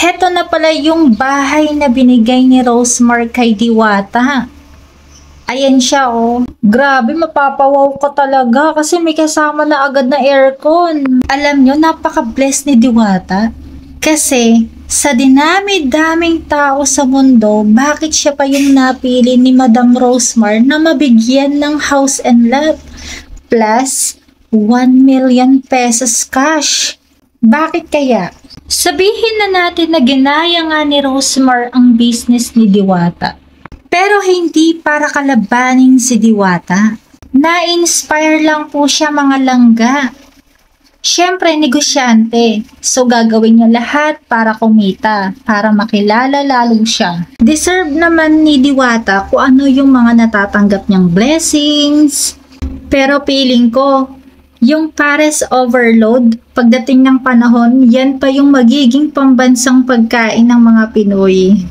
Heto na pala yung bahay na binigay ni Rosemar kay Diwata. Ayan siya oh. Grabe, mapapawaw ka talaga kasi may kasama na agad na aircon. Alam nyo, napaka-bless ni Diwata. Kasi sa dinami-daming tao sa mundo, bakit siya pa yung napili ni Madam Rosemar na mabigyan ng house and lot? Plus, 1 million pesos cash. Bakit kaya? Sabihin na natin na ginaya nga ni Rosemar ang business ni Diwata. Pero hindi para kalabanin si Diwata. Na-inspire lang po siya mga langga. Siyempre, negosyante. So, gagawin niya lahat para kumita, para makilala lalo siya. Deserve naman ni Diwata kung ano yung mga natatanggap niyang blessings. Pero feeling ko, yung pares overload, pagdating ng panahon, yan pa yung magiging pambansang pagkain ng mga Pinoy.